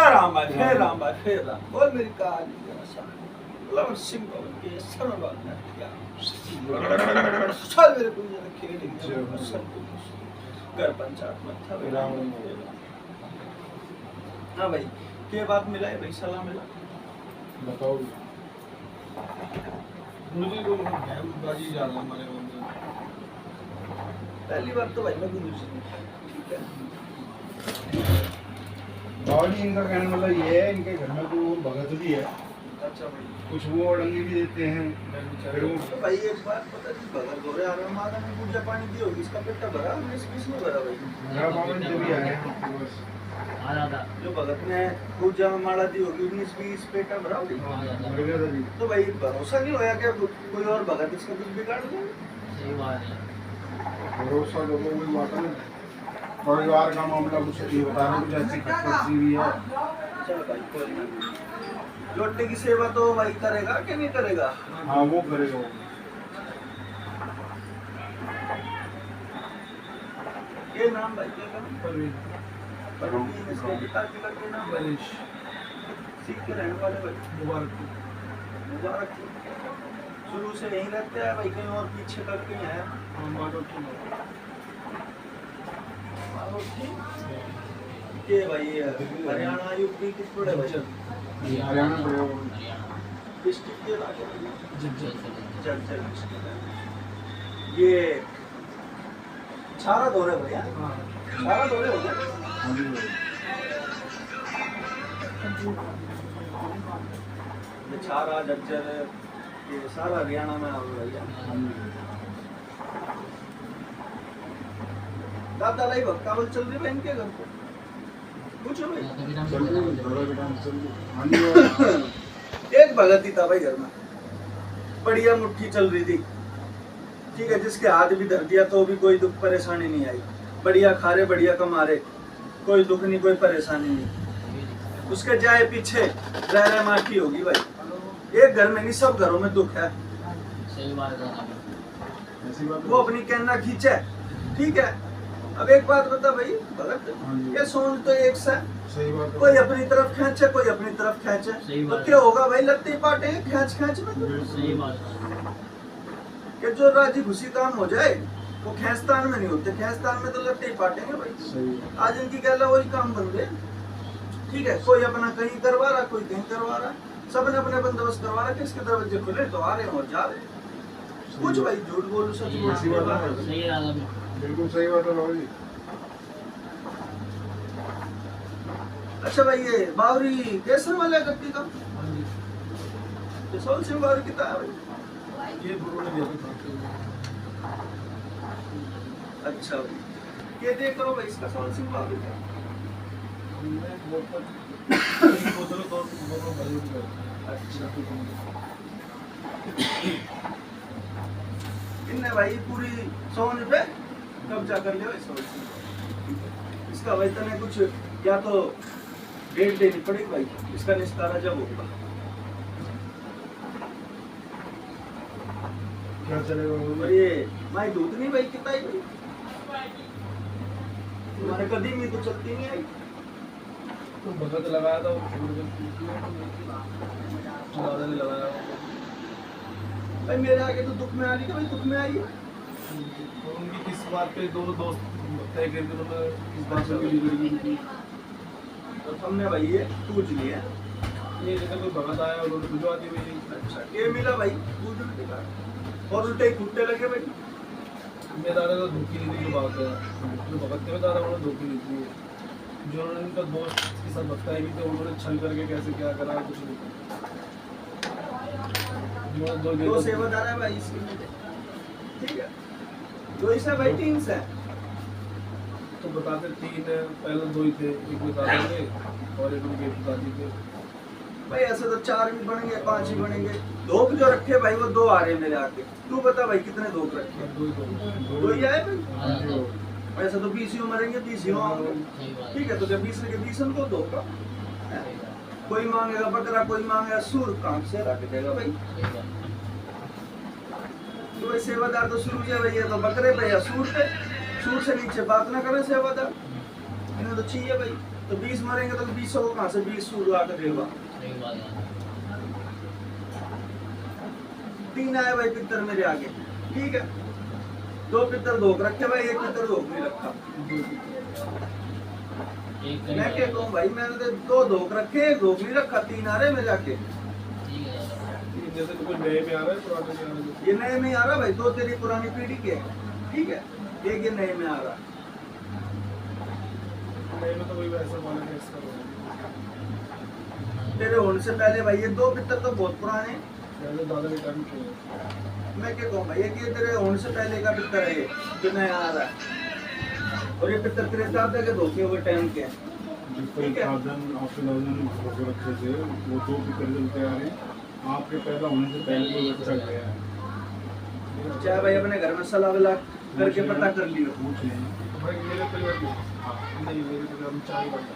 राम भाई फिर राम बोल मेरी काली लव सिंह के सर्व क्या चल मेरे को ये खेल घर पंचायत में था हाँ भाई क्या बात मिला है भाई सलाह मिला बताओ मुझे तो बाजी जा रहा हमारे पहली बार तो भाई मैं गुरु जी ठीक है बावली इनका कहने मतलब ये है इनके घर में तो भगत भी है अच्छा भाई कुछ वो अड़ंगी भी देते हैं फिर वो तो भाई एक बात पता नहीं भगत गोरे आ रहा माता ने पूजा पानी दी होगी इसका पेटा भरा हमने इसमें भरा भाई मेरा बावन जो भी आए हैं बस जो भगत ने पूजा में माला दी होगी 19-20 पेटा भरा होगी बढ़िया था जी तो भाई भरोसा नहीं होया क्या कोई और भगत इसका कुछ बिगाड़ दे भरोसा लोगों को बात है परिवार का मामला कुछ ये बता रहे कुछ ऐसी खर्ची भी है चल भाई कोई नहीं लोटे की सेवा तो भाई करेगा कि नहीं करेगा हाँ वो करेगा ये नाम भाई क्या नाम परवीन इसके पिता के नाम गणेश सीख के रहने वाले भाई मुबारक शुरू से यहीं रहते हैं भाई कहीं और पीछे करके हैं के भाई हरियाणा यूपी किस पड़े भाई हरियाणा डिस्ट्रिक्ट के ये छारा दौरे भैया छारा दौरे हो गए ये छारा जज्जर ये सारा हरियाणा में आ भैया दादा लाई भक्कावल चल रही है इनके घर को पूछो भाई एक भगत ही था भाई घर में बढ़िया मुट्ठी चल रही थी ठीक है जिसके हाथ भी धर दिया तो भी कोई दुख परेशानी नहीं आई बढ़िया खारे बढ़िया कमारे कोई दुख नहीं कोई परेशानी नहीं उसके जाए पीछे रह माठी होगी भाई एक घर में नहीं सब घरों में दुख है वो अपनी कहना खींचे ठीक है अब एक बात बता भाई भगत ये सोच तो एक सा कोई अपनी तरफ खींचे कोई अपनी तरफ खींचे तो क्या होगा भाई लत्ते पाटे खींच खींच में कि जो राजी खुशी काम हो जाए वो खेस्तान में नहीं होते खेस्तान में तो लत्ते पाटेंगे भाई आज इनकी कहला वही काम बन गए ठीक है कोई अपना कहीं करवा रहा कोई कहीं करवा रहा सबने अपने बंदोबस्त करवा रहा किसके दरवाजे खुले तो आ रहे हैं और जा रहे कुछ भाई झूठ बोलो सच बिल्कुल सही बात है बाबू जी अच्छा भाई ये बावरी केसर वाले गट्टी का ये सोल सिंह बावरी कितना है भाई ये गुरु ने दिया था अच्छा भाई ये देख करो भाई इसका सोल सिंह बावरी का अच्छा इनने भाई पूरी सोन पे कब्जा कर लिया इसका भाई तने कुछ या तो डेट देनी पड़ेगी भाई इसका निस्तारा जब होगा क्या चलेगा और ये माई दूध नहीं भाई कितना ही भाई तुम्हारे कदीम में तो चलती नहीं आई तो भगत लगाया था लगाया भाई मेरे आगे तो दुख में आ रही है भाई दुख में आई है उनकी किस बात पे दोनों दोस्त तय करके उन्होंने किस बात पे बिगड़ी थी तो हमने भाई ये पूछ लिया ये जगह कोई भगत आया और उन्होंने बुझवा दी मेरी अच्छा ये मिला भाई पूछ के और उल्टे कुत्ते लगे भाई मैं दादा को धोखी नहीं दी जो बात है जो भगत थे दादा उन्होंने धोखी नहीं दी जो उन्होंने उनका दोस्त के साथ बताया भी थे उन्होंने छल करके कैसे क्या करा कुछ नहीं दो सेवादार है भाई इसके में ठीक है दो ऐसा भाई 3 से तो बताते 3 है पहले 2 ही थे एक बताते थे और एक उनके पिताजी थे भाई ऐसे तो 4 भी बनेंगे 5 ही बनेंगे दो जो रखे भाई वो 2 आ रहे हैं मेरे आगे तू बता भाई कितने 2 रखे 2 ही आए भाई ऐसा तो 20 ही मरेंगे 20 ही आएंगे ठीक है तो जब 20 लगे 20 उनको 2 का कोई मांगेगा बकरा, कोई मांगेगा सूर, कहाँ से रख देगा भाई। तो भाई सेवादार तो शुरू से भैया तो बकरे पे या सूर पे, सूर से नीचे बात ना करे सेवादार, इन्हें तो चाहिए भाई। तो 20 मरेंगे तो 20 को कहाँ से 20 सूर आकर देगा। 3 आए भाई पितर मेरे आगे, ठीक है। 2 पितर धोख रखे भाई, 1 पितर धोख नहीं रखा। मैं क्या कहूँ भाई, मैंने तो 2 धोख रखे, 1 धोख नहीं रखा, 3 आ रहे मेरे आगे। जैसे तो कोई नए में आ रहा है, पुराने में आ रहा है। ये नए में आ रहा भाई, 2 तेरी पुरानी पीढ़ी के, ठीक है, 1 ये नए में आ रहा। नए में तो कोई वैसा वाला टेस्ट कर रहा तेरे होने से पहले भाई ये 2 पितर तो बहुत पुराने। है, दादा के टाइम के। मैं क्या कहूँ भाई, ये कि तेरे होने से पहले का पितर है ये, जो नया आ रहा है। और ये पितर तेरे दादा के धोखे हुए टाइम के हैं। जिस तरह साधन आपके दादा ने रखे थे, वो 2 पितर चलते आ रहे हैं। आपके पैदा होने से पहले वो बच्चा गया है। चाहे भाई अपने घर में सलाह विलाह करके पता कर लियो। पूछ लें। भाई मेरे परिवार में नहीं, मेरे परिवार में 4 बच्चे।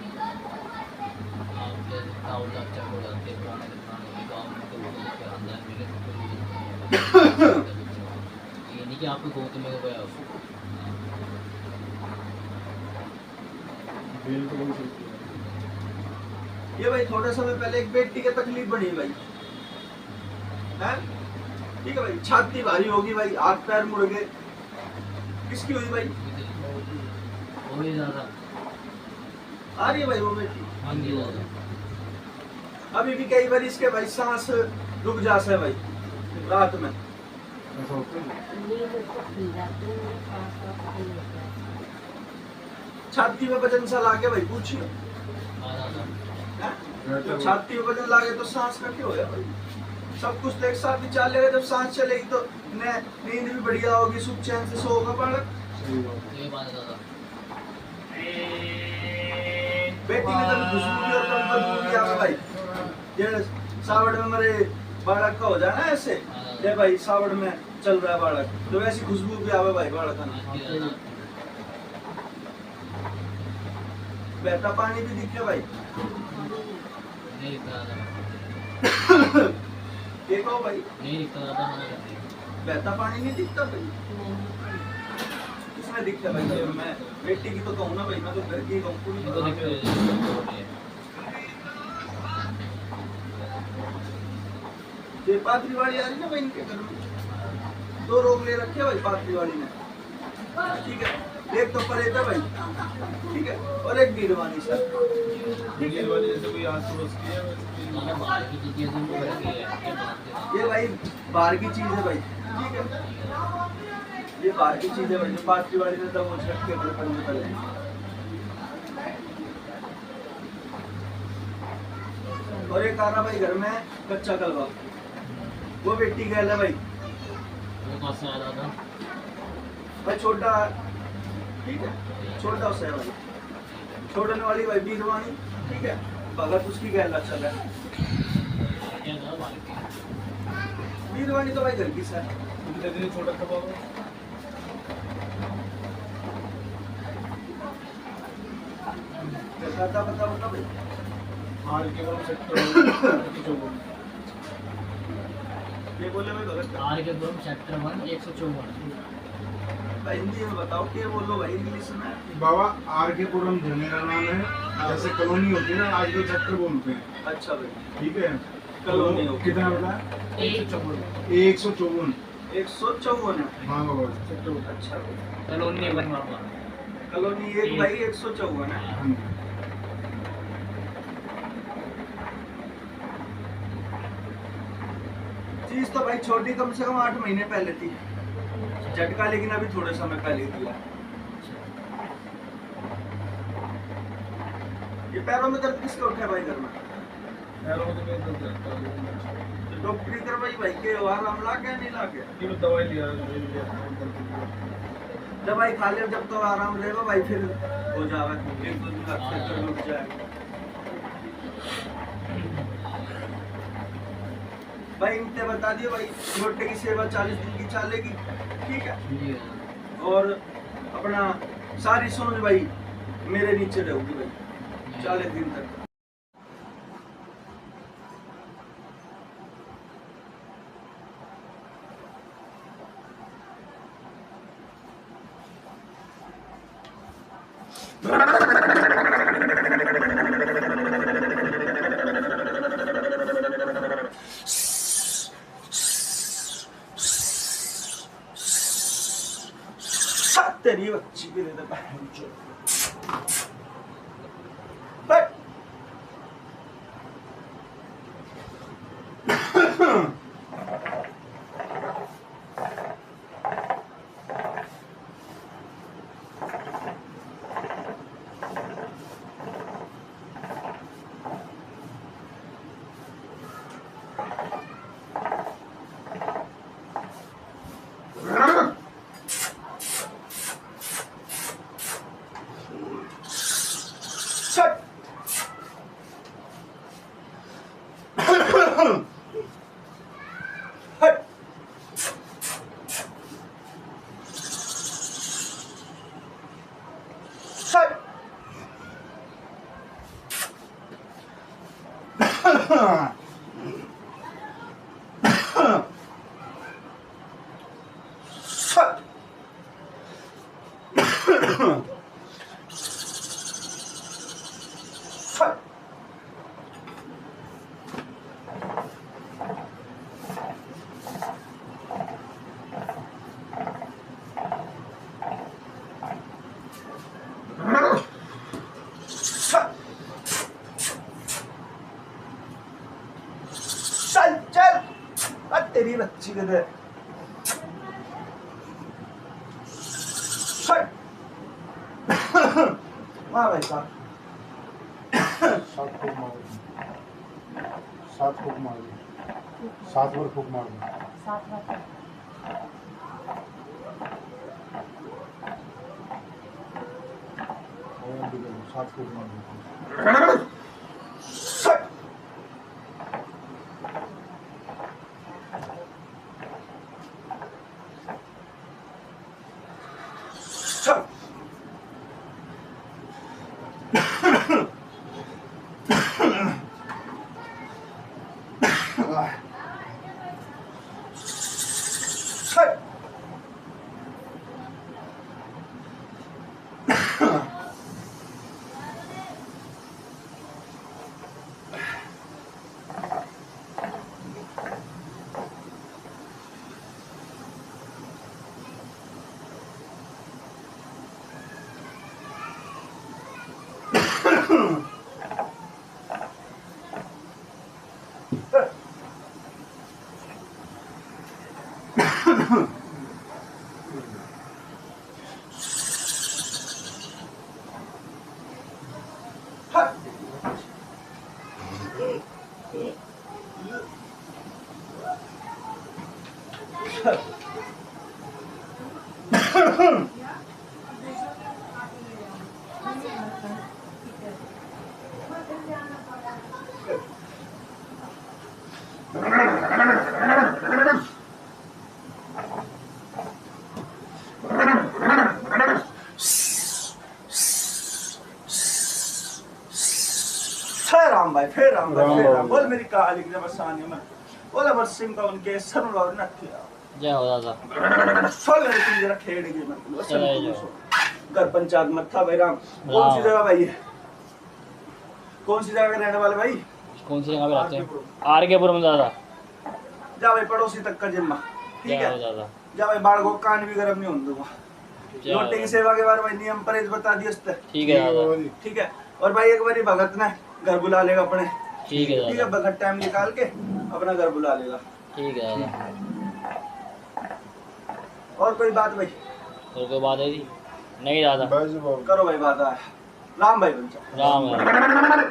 ये नहीं कि आपको गोद में हो गया उसको। बेल तो बन सकती है। ये भाई थोड़े समय पहले एक बेटी की तकलीफ बनी भाई, हैं? ठीक है भाई, छाती भारी होगी भाई, हाथ पैर मुड़ गए, किसकी हुई भाई? वो ही ज़्यादा आ रही है भाई वो बेटी। हाँ जी ज़्यादा। अभी भी कई बार इसके भाई सांस रुक जाता है भाई रात में। ऐसा होता है। छाती में वजन सा लाके भाई पूछिए, हाँ ज़्यादा। हैं? तो छाती में वजन लागे तो सांस का क्या होगा भाई? सब कुछ तो एक साथ ही चलेगा, जब सांस चलेगी तो नींद भी बढ़िया होगी, सुख चैन से सोगा बालक। सही बात। ये बात है ज़्यादा। बेटी में कभी खुशबू भी और कभी बदबू भी आवे भाई। ये सावड़ में मरे बालक का हो जाए ना ऐसे, ये भाई सावड़ में चल रहा है बालक, तो वैसी खुशबू भी आवे भाई बालक का ना। बहता पानी भी दिखे भाई। नहीं दिखता ज़्यादा। देखो भाई, नहीं दिखता ज़्यादा, मना करती है। बहता पानी नहीं दिखता भाई, किसमें दिखता भाई? जब मैं बेटी की तो कहूँ ना भाई, मैं तो घर की कहूँ पूरी। इनको दिखते हैं। ये पात्री वाली आ रही ना भाई इनके घर में, 2 रोग ले रखे भाई पात्री वाली ने, ठीक है। एक तो परेता भाई, ठीक है, और एक गिरवानी सर, ठीक है। ये वाली जैसे कोई आस पड़ोस की है, वैसे कोई मैंने बाहर की चीज़ें जो घर की है, ये बनाते हैं। ये भाई बाहर की चीज है भाई, ठीक है। ये बाहर की चीज है भाई, जो पात्री वाली ने दबोच रख के अपने पंजे पर है। और एक आ रहा भाई घर में कच्चा कलवा, वो बेटी गैल है भाई, वो कहाँ से आया था? भाई छोटा, ठीक है, छोटा उसे है भाई, छोड़ने वाली भाई बीरवानी, ठीक है, भगत उसकी गैल अच्छा है। क्या था बाहर की? बीरवानी तो भाई घर की सर, धीरे धीरे छोटा खबा हुआ। खाता बता भाई। हाल के वो सेक्टर ये बोले भाई भगत आर के पुरम सेक्टर 1 154। भाई हिंदी में बताओ, क्या बोलो भाई इंग्लिश में? बाबा आर के पुरम झमेला नाम है, जैसे कॉलोनी होती है ना, आजकल सेक्टर बोलते हैं। अच्छा भाई, ठीक है। कॉलोनी तो होती कितना बता? 154। 154 है। हाँ बाबा। अच्छा भाई, कॉलोनी बनवा पा। कॉलोनी 1 भाई 154 है। हाँ जी। चीज तो भाई छोटी, कम से कम 8 महीने पहले थी, झटका लेकिन अभी थोड़े समय पहले दिया। ये पैरों में दर्द किसका उठा है भाई घर में? पैरों में तो मेरे दर्द रहता है। तो डॉक्टरी करवाई भाई के आराम ला के नहीं ला के? ये मैं दवाई लिया दर्द की। दवाई खा ले, जब तो आराम रहेगा भाई फिर हो जाएगा, 1-2 दिन फिर रुक जाएगा भाई। इनसे बता दिए भाई, रोटे की सेवा 40 दिन की चलेगी, ठीक है। और अपना सारी सोच भाई मेरे नीचे रहोगी भाई 40 दिन तक। तेरी बच्ची भी दे दे बहन चो। बैठ। तेरी बच्ची के दे। वाह भाई साहब। 7 फूक मार 7 फूक मार 7 बार फूक मार 7 बार 7 फूक मार राम भाई फिर राम भाई फिर राम बोल मेरी काली की बसाने में बोला बस सिंह का उनके सर लौट न किया जय हो दादा सोल रे तुम जरा खेड़ गई मैं चले जाओ। घर पंचायत मत्था भाई राम कौन सी जगह भाई है कौन सी जगह के रहने वाले भाई कौन सी जगह पे रहते हैं आर के पुरम दादा जा भाई पड़ोसी तक का जिम्मा ठीक जय हो है दादा जा भाई बाढ़ को कान भी गर्म नहीं होने दूंगा जय हो लोटे की दादा। सेवा के बारे में नियम परहेज बता दिए उसने ठीक है दादा ठीक है और भाई एक बारी भगत ने घर बुला लेगा अपने ठीक है ठीक है दादा भगत टाइम निकाल के अपना घर बुला लेगा ठीक है दादा और कोई बात भाई और कोई बात है जी नहीं दादा बाजू बाबू करो भाई बात आए राम भाई बन जाओ राम राम